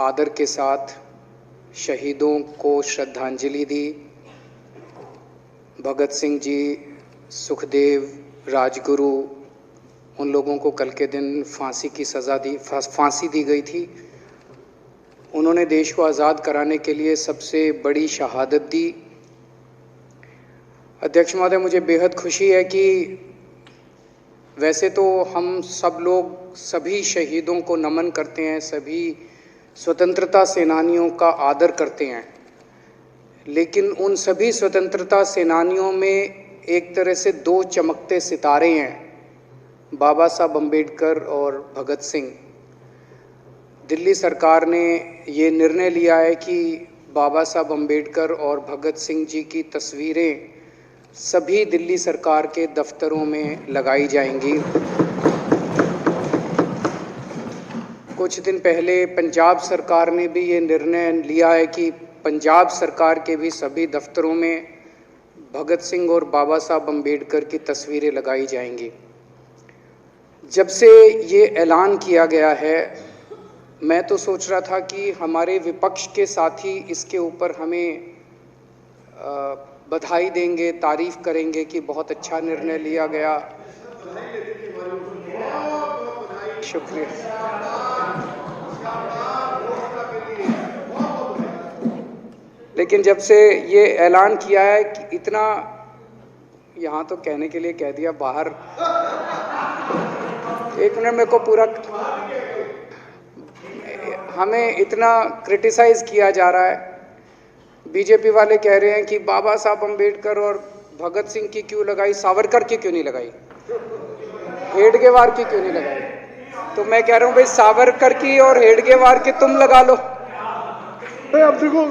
आदर के साथ शहीदों को श्रद्धांजलि दी। भगत सिंह जी, सुखदेव, राजगुरु, उन लोगों को कल के दिन फांसी दी गई थी। उन्होंने देश को आज़ाद कराने के लिए सबसे बड़ी शहादत दी। अध्यक्ष महोदय, मुझे बेहद खुशी है कि वैसे तो हम सब लोग सभी शहीदों को नमन करते हैं, सभी स्वतंत्रता सेनानियों का आदर करते हैं, लेकिन उन सभी स्वतंत्रता सेनानियों में एक तरह से दो चमकते सितारे हैं, बाबा साहब अम्बेडकर और भगत सिंह। दिल्ली सरकार ने ये निर्णय लिया है कि बाबा साहब अम्बेडकर और भगत सिंह जी की तस्वीरें सभी दिल्ली सरकार के दफ्तरों में लगाई जाएंगी। कुछ दिन पहले पंजाब सरकार ने भी ये निर्णय लिया है कि पंजाब सरकार के भी सभी दफ्तरों में भगत सिंह और बाबा साहब अम्बेडकर की तस्वीरें लगाई जाएंगी। जब से ये ऐलान किया गया है, मैं तो सोच रहा था कि हमारे विपक्ष के साथी इसके ऊपर हमें बधाई देंगे, तारीफ करेंगे कि बहुत अच्छा निर्णय लिया गया। शुक्रिया। लेकिन जब से ये ऐलान किया है कि इतना, यहाँ तो कहने के लिए कह दिया, बाहर एक मिनट मेरे को पूरा, हमें इतना क्रिटिसाइज किया जा रहा है। बीजेपी वाले कह रहे हैं कि बाबा साहब अम्बेडकर और भगत सिंह की क्यों लगाई, सावरकर की क्यों नहीं लगाई, हेडगेवार की क्यों नहीं लगाई। तो मैं कह रहा हूँ भाई, सावरकर की और हेडगेवार की तुम लगा लो। अब देखो,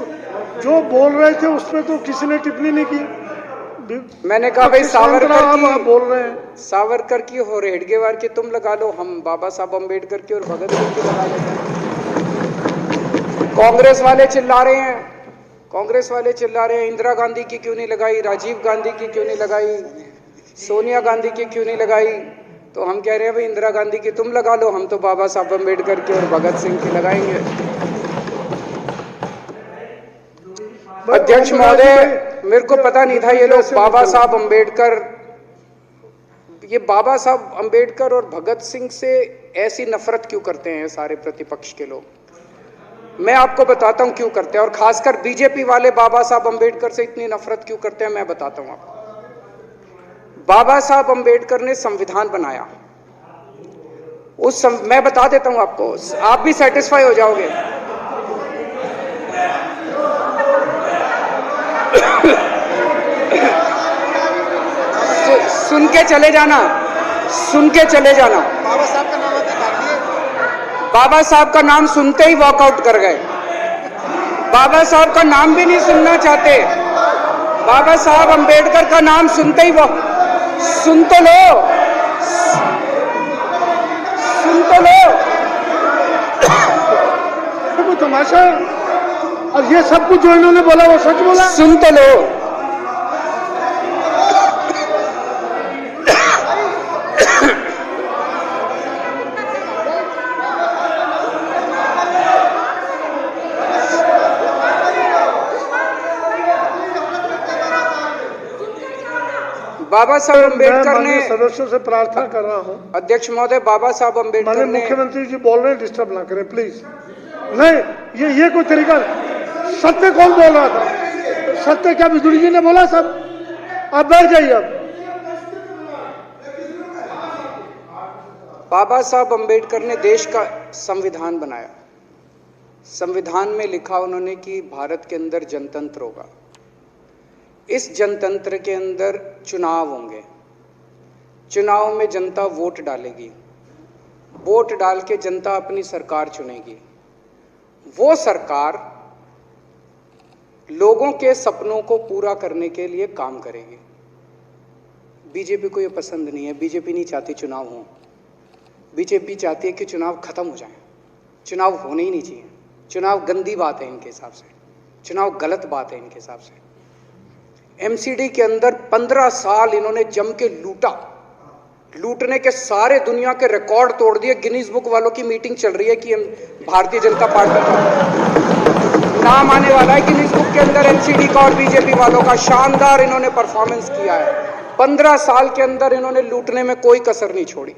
जो बोल रहे थे उसमें तो किसी ने टिप्पणी नहीं की। मैंने कहा भाई सावरकर की बोल रहे हैं, सावरकर की और हेडगेवार की तुम लगा लो, हम बाबा साहब अम्बेडकर की और भगत सिंह की लगा लेते हैं। कांग्रेस वाले चिल्ला रहे हैं इंदिरा गांधी की क्यों नहीं लगाई, राजीव गांधी की क्यों नहीं लगाई, सोनिया गांधी की क्यों नहीं लगाई। तो हम कह रहे हैं भाई इंदिरा गांधी की तुम लगा लो, हम तो बाबा साहब अम्बेडकर की और भगत सिंह की लगाएंगे। अध्यक्ष महोदय, मेरे को पता नहीं था ये लोग बाबा साहब अम्बेडकर और भगत सिंह से ऐसी नफरत क्यों करते हैं सारे प्रतिपक्ष के लोग। मैं आपको बताता हूं क्यों करते हैं, और खासकर बीजेपी वाले बाबा साहब अम्बेडकर से इतनी नफरत क्यों करते हैं, मैं बताता हूं आपको। बाबा साहब अम्बेडकर ने संविधान बनाया, मैं बता देता हूं आपको, आप भी सेटिस्फाई हो जाओगे। सुन के चले जाना। बाबा साहब का नाम सुनते ही वॉकआउट कर गए। बाबा साहब का नाम भी नहीं सुनना चाहते। बाबा साहब अम्बेडकर का नाम सुनते ही सुन तो लो। वो तमाशा, और ये सब कुछ जो इन्होंने बोला वो सच बोला। सुन तो लो। बाबा साहब अम्बेडकर ने, सदस्यों से प्रार्थना कर रहा हूं, अध्यक्ष महोदय, बाबा साहब अम्बेडकर ने, मुख्यमंत्री जी बोल रहे हैं, डिस्टर्ब ना करें प्लीज। नहीं, ये कोई तरीका। सत्य कौन बोल रहा था? सत्य क्या बिजुली जी ने बोला? सब आप बैठ जाइए। अब बाबा साहब अम्बेडकर ने देश का संविधान बनाया। संविधान में लिखा उन्होंने कि भारत के अंदर जनतंत्र होगा। इस जनतंत्र के अंदर चुनाव होंगे। चुनाव में जनता वोट डालेगी। वोट डाल के जनता अपनी सरकार चुनेगी। वो सरकार लोगों के सपनों को पूरा करने के लिए काम करेगी। बीजेपी को ये पसंद नहीं है। बीजेपी नहीं चाहती चुनाव हो। बीजेपी चाहती है कि चुनाव खत्म हो जाए। चुनाव होने ही नहीं चाहिए। चुनाव गंदी बात है इनके हिसाब से। चुनाव गलत बात है इनके हिसाब से। एमसीडी के अंदर 15 साल इन्होंने जम के लूटा। लूटने के सारे दुनिया के रिकॉर्ड तोड़ दिए। गिनीज बुक वालों की मीटिंग चल रही है कि भारतीय जनता पार्टी का नाम आने वाला है गिनीज बुक के अंदर, एनसीडी का और बीजेपी वालों का। शानदार इन्होंने परफॉर्मेंस किया है। 15 साल के अंदर इन्होंने लूटने में कोई कसर नहीं छोड़ी।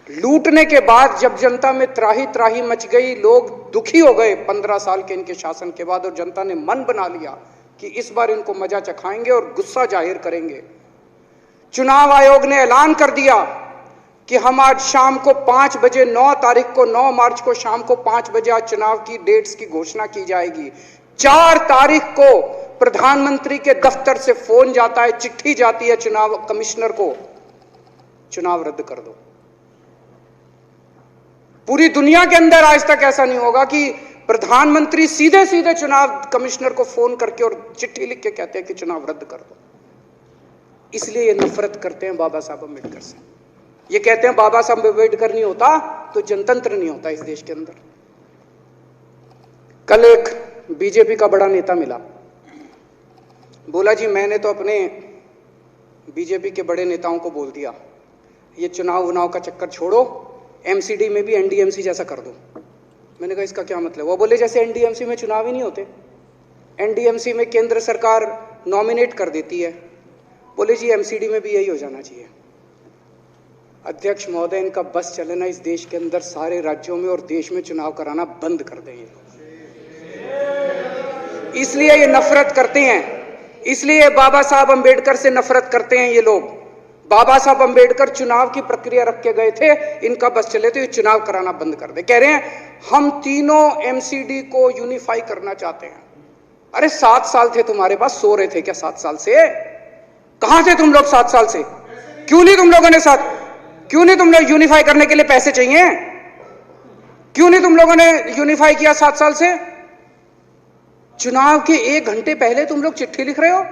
लूटने के बाद जब जनता में त्राही त्राही मच गई, लोग दुखी हो गए 15 साल के इनके शासन के बाद, और जनता ने मन बना लिया कि इस बार इनको मजा चखाएंगे और गुस्सा जाहिर करेंगे। चुनाव आयोग ने ऐलान कर दिया कि हम आज शाम को 5 बजे 9 तारीख को 9 मार्च को शाम को 5 बजे आज चुनाव की डेट्स की घोषणा की जाएगी। 4 तारीख को प्रधानमंत्री के दफ्तर से फोन जाता है, चिट्ठी जाती है चुनाव कमिश्नर को, चुनाव रद्द कर दो। पूरी दुनिया के अंदर आज तक ऐसा नहीं होगा कि प्रधानमंत्री सीधे सीधे चुनाव कमिश्नर को फोन करके और चिट्ठी लिख के कहते हैं कि चुनाव रद्द कर दो। इसलिए ये नफरत करते हैं बाबा साहब अम्बेडकर से। ये कहते हैं बाबा साहब अम्बेडकर नहीं होता तो जनतंत्र नहीं होता इस देश के अंदर। कल एक बीजेपी का बड़ा नेता मिला, बोला जी मैंने तो अपने बीजेपी के बड़े नेताओं को बोल दिया ये चुनाव का चक्कर छोड़ो, एमसीडी में भी एनडीएमसी जैसा कर दो। मैंने कहा इसका क्या मतलब? वो बोले जैसे एनडीएमसी में चुनाव ही नहीं होते, एनडीएमसी में केंद्र सरकार नॉमिनेट कर देती है, बोले जी एमसीडी में भी यही हो जाना चाहिए। अध्यक्ष महोदय, इनका बस चलना इस देश के अंदर सारे राज्यों में और देश में चुनाव कराना बंद कर दें। इसलिए ये नफरत करते हैं, इसलिए बाबा साहब अंबेडकर से नफरत करते हैं ये लोग। बाबा साहब अंबेडकर चुनाव की प्रक्रिया रख के गए थे, इनका बस चले तो ये चुनाव कराना बंद कर दे। कह रहे हैं हम तीनों एमसीडी को यूनिफाई करना चाहते हैं। अरे 7 साल थे तुम्हारे पास, सो रहे थे क्या 7 साल से? कहां थे तुम लोग 7 साल से? क्यों नहीं तुम लोगों ने क्यों नहीं तुम लोग यूनिफाई करने के लिए पैसे चाहिए? क्यों नहीं तुम लोगों ने यूनिफाई किया 7 साल से? चुनाव के 1 घंटे पहले तुम लोग चिट्ठी लिख रहे हो,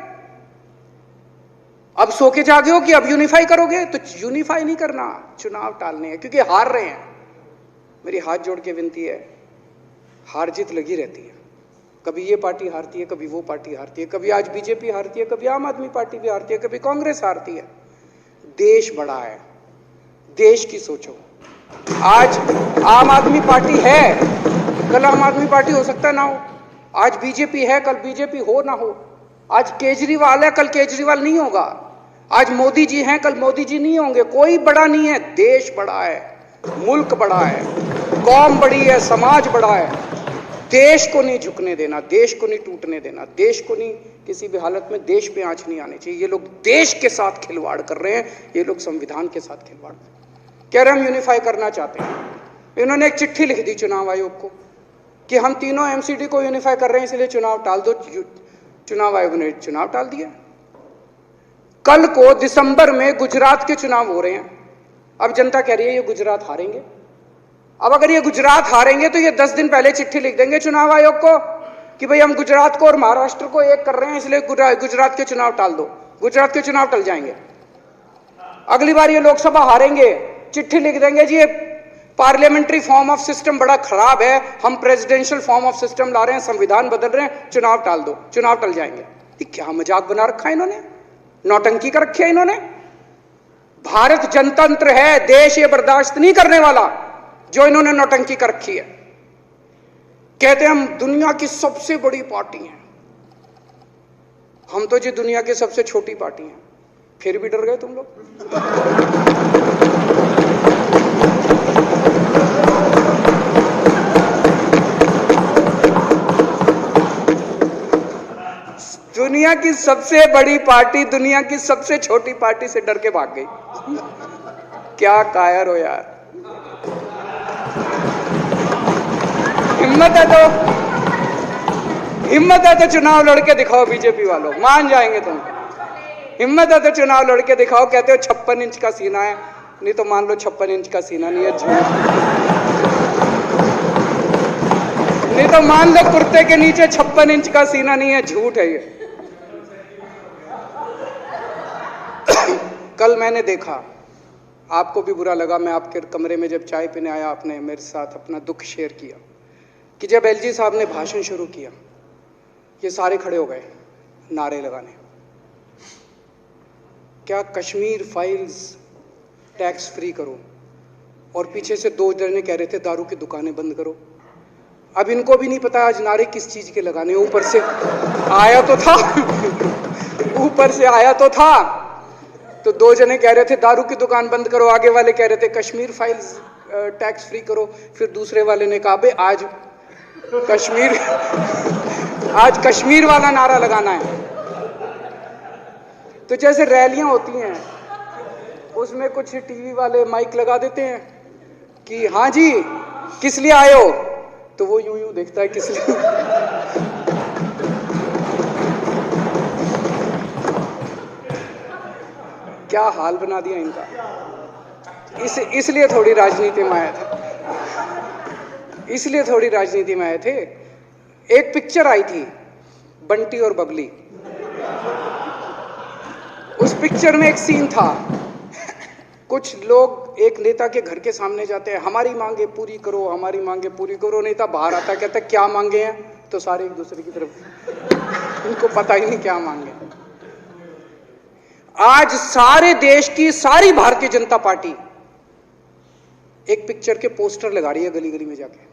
अब सो के जागे हो कि अब यूनिफाई करोगे। तो यूनिफाई नहीं करना, चुनाव टालने हैं, क्योंकि हार रहे हैं। मेरी हाथ जोड़ के विनती है, हार जीत लगी रहती है, कभी ये पार्टी हारती है, कभी वो पार्टी हारती है, कभी आज बीजेपी हारती है, कभी आम आदमी पार्टी भी हारती है, कभी कांग्रेस हारती है। देश बड़ा है, देश की सोचो। आज आम आदमी पार्टी है, कल आम आदमी पार्टी हो सकता है ना हो। आज बीजेपी है, कल बीजेपी हो ना हो। आज केजरीवाल है, कल केजरीवाल नहीं होगा। आज मोदी जी हैं, कल मोदी जी नहीं होंगे। कोई बड़ा नहीं है, देश बड़ा है, मुल्क बड़ा है, कौम बड़ी है, समाज बड़ा है। देश को नहीं झुकने देना, देश को नहीं टूटने देना, देश को नहीं किसी भी हालत में देश पे आंच नहीं आनी चाहिए। ये लोग देश के साथ खिलवाड़ कर रहे हैं, ये लोग संविधान के साथ खिलवाड़ कह रहे हैं। हम यूनिफाई करना चाहते हैं। इन्होंने एक चिट्ठी लिख दी चुनाव आयोग को कि हम तीनों एमसीडी को यूनिफाई कर रहे हैं, इसलिए चुनाव टाल दो। चुनाव आयोग ने चुनाव टाल दिया। कल को दिसंबर में गुजरात के चुनाव हो रहे हैं। अब जनता कह रही है ये गुजरात हारेंगे। अब अगर ये गुजरात हारेंगे तो ये 10 दिन पहले चिट्ठी लिख देंगे चुनाव आयोग को कि भाई हम गुजरात को और महाराष्ट्र को एक कर रहे हैं, इसलिए गुजरात के चुनाव टाल दो। गुजरात के चुनाव टल जाएंगे। अगली बार ये लोकसभा हारेंगे, चिट्ठी लिख देंगे जी ये पार्लियामेंट्री फॉर्म ऑफ सिस्टम बड़ा खराब है, हम प्रेसिडेंशियल फॉर्म ऑफ सिस्टम ला रहे हैं, संविधान बदल रहे हैं, चुनाव टाल दो। चुनाव टल जाएंगे। ये क्या मजाक बना रखा है इन्होंने, नौटंकी कर रखी है इन्होंने। भारत जनतंत्र है, देश ये बर्दाश्त नहीं करने वाला जो इन्होंने नौटंकी कर रखी है। कहते हैं हम दुनिया की सबसे बड़ी पार्टी हैं, हम तो जी दुनिया की सबसे छोटी पार्टी हैं। फिर भी डर गए तुम लोग। दुनिया की सबसे बड़ी पार्टी दुनिया की सबसे छोटी पार्टी से डर के भाग गई। क्या कायर हो यार। हिम्मत है तो चुनाव लड़के दिखाओ बीजेपी वालों, मान जाएंगे तुम। हिम्मत है तो चुनाव लड़के दिखाओ। कहते हो 56 इंच का सीना है, नहीं तो मान लो 56 इंच का सीना नहीं है, झूठ। नहीं तो मान लो कुर्ते के नीचे 56 इंच का सीना नहीं है, झूठ है ये। कल मैंने देखा, आपको भी बुरा लगा, मैं आपके कमरे में जब चाय पीने आया, आपने मेरे साथ अपना दुख शेयर किया कि जब एलजी साहब ने भाषण शुरू किया, ये सारे खड़े हो गए नारे लगाने। क्या कश्मीर फाइल्स टैक्स फ्री करो, और पीछे से 2 जने कह रहे थे दारू की दुकानें बंद करो। अब इनको भी नहीं पता आज नारे किस चीज के लगाने, ऊपर से आया तो था ऊपर से आया तो था। तो 2 जने कह रहे थे दारू की दुकान बंद करो, आगे वाले कह रहे थे कश्मीर फाइल्स टैक्स फ्री करो, फिर दूसरे वाले ने कहा बे आज कश्मीर वाला नारा लगाना है। तो जैसे रैलियां होती हैं उसमें कुछ टीवी वाले माइक लगा देते हैं कि हाँ जी किस लिए आए हो, तो वो यूं यूं देखता है किस लिए क्या हाल बना दिया इनका। इसलिए थोड़ी राजनीति में आया था, इसलिए थोड़ी राजनीति में आए थे। एक पिक्चर आई थी बंटी और बबली, उस पिक्चर में एक सीन था, कुछ लोग एक नेता के घर के सामने जाते हैं, हमारी मांगे पूरी करो, हमारी मांगे पूरी करो। नेता बाहर आता कहता है क्या मांगे हैं, तो सारे एक दूसरे की तरफ, उनको पता ही नहीं क्या मांगे। आज सारे देश की सारी भारतीय जनता पार्टी एक पिक्चर के पोस्टर लगा रही है गली गली में जाके।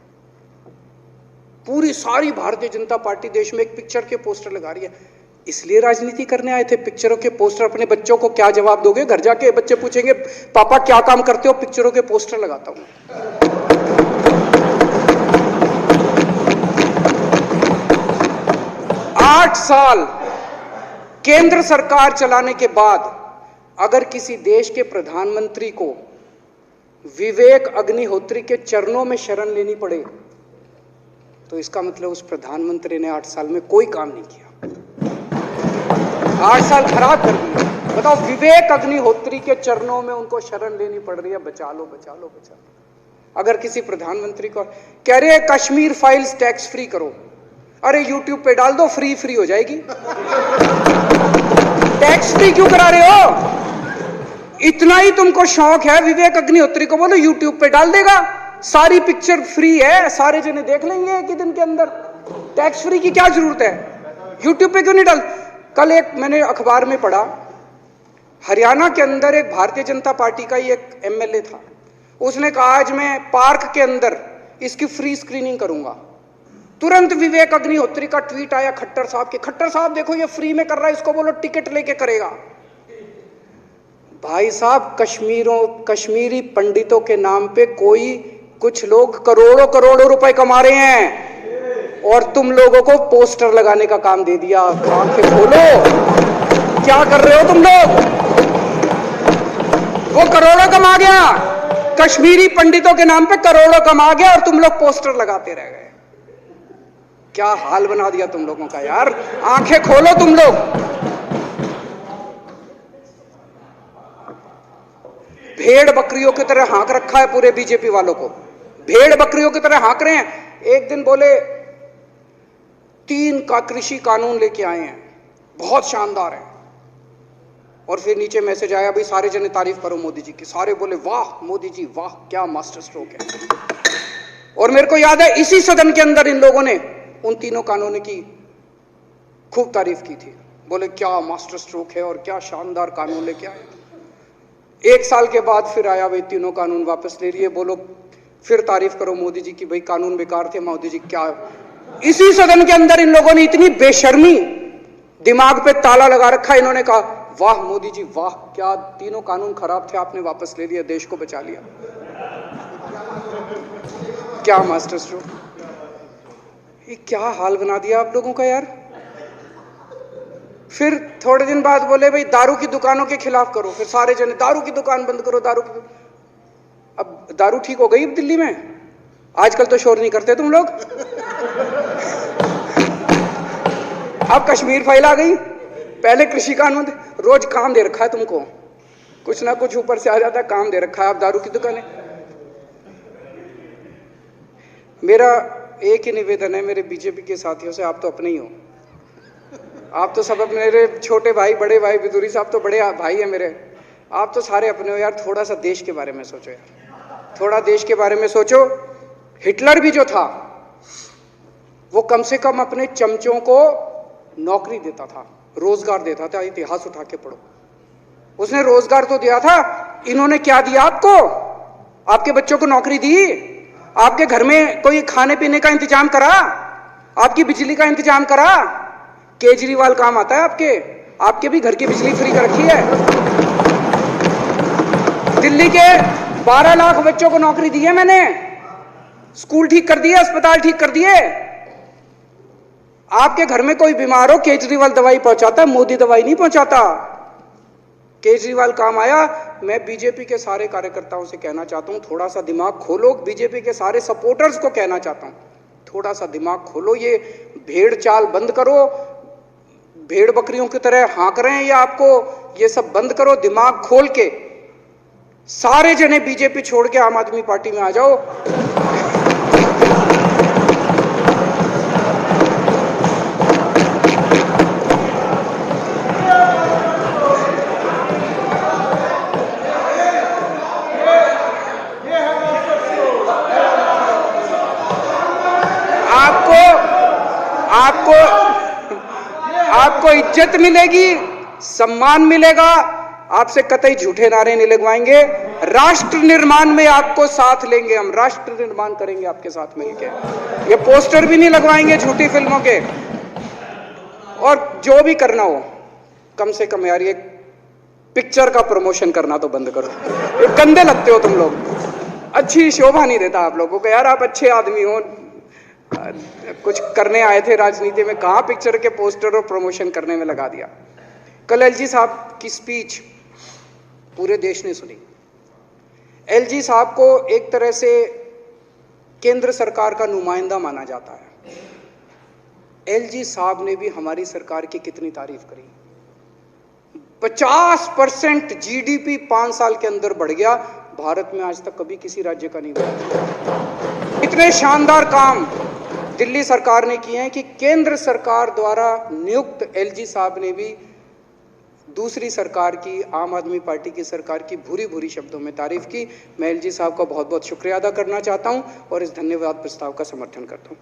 पूरी सारी भारतीय जनता पार्टी देश में एक पिक्चर के पोस्टर लगा रही है। इसलिए राजनीति करने आए थे, पिक्चरों के पोस्टर। अपने बच्चों को क्या जवाब दोगे? घर जाके बच्चे पूछेंगे पापा क्या काम करते हो? पिक्चरों के पोस्टर लगाता हूं। 8 साल केंद्र सरकार चलाने के बाद अगर किसी देश के प्रधानमंत्री को विवेक अग्निहोत्री के चरणों में शरण लेनी पड़े तो इसका मतलब उस प्रधानमंत्री ने 8 साल में कोई काम नहीं किया, 8 साल खराब कर दिए। बताओ, विवेक अग्निहोत्री के चरणों में उनको शरण लेनी पड़ रही है, बचा लो बचा लो बचा लो। अगर किसी प्रधानमंत्री को कह रहे कश्मीर फाइल्स टैक्स फ्री करो, अरे यूट्यूब पे डाल दो, फ्री हो जाएगी। टैक्स फ्री क्यों करा रहे हो? इतना ही तुमको शौक है, विवेक अग्निहोत्री को बोलो यूट्यूब पे डाल देगा, सारी पिक्चर फ्री है, सारे जने देख लेंगे एक ही दिन के अंदर। टैक्स फ्री की क्या जरूरत है? यूट्यूब पे क्यों नहीं डाल? कल एक मैंने अखबार में पढ़ा, हरियाणा के अंदर एक भारतीय जनता पार्टी का ही एक एमएलए था, उसने कहा आज मैं पार्क के अंदर इसकी फ्री स्क्रीनिंग करूंगा। तुरंत विवेक अग्निहोत्री का ट्वीट आया खट्टर साहब के, खट्टर साहब देखो ये फ्री में कर रहा है, इसको बोलो टिकट लेके करेगा। भाई साहब, कश्मीरी पंडितों के नाम पे कुछ लोग करोड़ों रुपए कमा रहे हैं और तुम लोगों को पोस्टर लगाने का काम दे दिया। आंखें खोलो, क्या कर रहे हो तुम लोग? वो करोड़ों कमा गया, कश्मीरी पंडितों के नाम पे करोड़ों कमा गया और तुम लोग पोस्टर लगाते रह गए। क्या हाल बना दिया तुम लोगों का यार, आंखें खोलो तुम लोग। भेड़ बकरियों की तरह हाँक रखा है पूरे बीजेपी वालों को, भेड़ बकरियों की तरह हाँक रहे हैं। एक दिन बोले 3 का कृषि कानून लेके आए हैं, बहुत शानदार है, और फिर नीचे मैसेज आया भाई सारे जने तारीफ करो मोदी जी की। सारे बोले वाह मोदी जी वाह, क्या मास्टर स्ट्रोक है। और मेरे को याद है इसी सदन के अंदर इन लोगों ने उन 3 कानूनों की खूब तारीफ की थी, बोले क्या मास्टर स्ट्रोक है और क्या शानदार कानून लेके आए। 1 साल के बाद फिर आया भाई 3 कानून वापस ले लिए, बोलो फिर तारीफ करो मोदी जी की, भाई कानून बेकार थे मोदी जी। क्या इसी सदन के अंदर इन लोगों ने इतनी बेशर्मी, दिमाग पे ताला लगा रखा, इन्होंने कहा वाह मोदी जी वाह, क्या 3 कानून खराब थे आपने वापस ले लिया, देश को बचा लिया। क्या मास्टर स्ट्रोक, ये क्या हाल बना दिया आप लोगों का यार। फिर थोड़े दिन बाद बोले भाई दारू की दुकानों के खिलाफ करो, फिर सारे जने दारू की दुकान बंद करो, दारू की। अब दारू ठीक हो गई दिल्ली में? आजकल तो शोर नहीं करते तुम लोग। अब कश्मीर फाइल आ गई, पहले कृषि कानून, रोज काम दे रखा है तुमको, कुछ ना कुछ ऊपर से आ जाता है, काम दे रखा है। अब दारू की दुकानें। मेरा एक ही निवेदन है मेरे बीजेपी के साथियों से, आप तो अपने ही हो, आप तो सब अपने, मेरे छोटे भाई बड़े भाई बिदुरी साहब तो बड़े भाई है मेरे, आप तो सारे अपने हो यार। थोड़ा सा देश के बारे में सोचो यार, थोड़ा देश के बारे में सोचो। हिटलर भी जो था वो कम से कम अपने चमचों को नौकरी देता था, रोजगार देता था। इतिहास उठा के पढ़ो, उसने रोजगार तो दिया था, इन्होंने क्या दिया आपको? आपके बच्चों को नौकरी दी? आपके घर में कोई खाने पीने का इंतजाम करा? आपकी बिजली का इंतजाम करा? केजरीवाल काम आता है आपके भी घर की बिजली फ्री कर रखी है। दिल्ली के 12 लाख बच्चों को नौकरी दी है मैंने, स्कूल ठीक कर दिए, अस्पताल ठीक कर दिए। आपके घर में कोई बीमार हो, केजरीवाल दवाई पहुंचाता है, मोदी दवाई नहीं पहुंचाता। केजरीवाल काम आया। मैं बीजेपी के सारे कार्यकर्ताओं से कहना चाहता हूं, थोड़ा सा दिमाग खोलो। बीजेपी के सारे सपोर्टर्स को कहना चाहता हूं, थोड़ा सा दिमाग खोलो। ये भेड़ चाल बंद करो, भेड़ बकरियों की तरह हाँक रहे हैं ये आपको, ये सब बंद करो। दिमाग खोल के सारे जने बीजेपी छोड़ के आम आदमी पार्टी में आ जाओ। आपको इज्जत मिलेगी, सम्मान मिलेगा। आपसे कतई झूठे नारे नहीं लगवाएंगे। राष्ट्र निर्माण में आपको साथ लेंगे हम, राष्ट्र निर्माण करेंगे आपके साथ मिलकर। ये पोस्टर भी नहीं लगवाएंगे झूठी फिल्मों के। और जो भी करना हो, कम से कम यार ये पिक्चर का प्रमोशन करना तो बंद करो। ये गंदे लगते हो तुम लोग, अच्छी शोभा नहीं देता आप लोगों को। यार आप अच्छे आदमी हो, कुछ करने आए थे राजनीति में, कहां पिक्चर के पोस्टर और प्रमोशन करने में लगा दिया। कल एलजी साहब की स्पीच पूरे देश ने सुनी। एलजी साहब को एक तरह से केंद्र सरकार का नुमाइंदा माना जाता है। एलजी साहब ने भी हमारी सरकार की कितनी तारीफ करी। 50% जीडीपी 5 साल के अंदर बढ़ गया। भारत में आज तक कभी किसी राज्य का नहीं बढ़ा। इतने शानदार काम दिल्ली सरकार ने किए हैं कि केंद्र सरकार द्वारा नियुक्त एलजी साहब ने भी दूसरी सरकार की, आम आदमी पार्टी की सरकार की भूरी भूरी शब्दों में तारीफ की। मैं एलजी साहब का बहुत बहुत शुक्रिया अदा करना चाहता हूं और इस धन्यवाद प्रस्ताव का समर्थन करता हूं।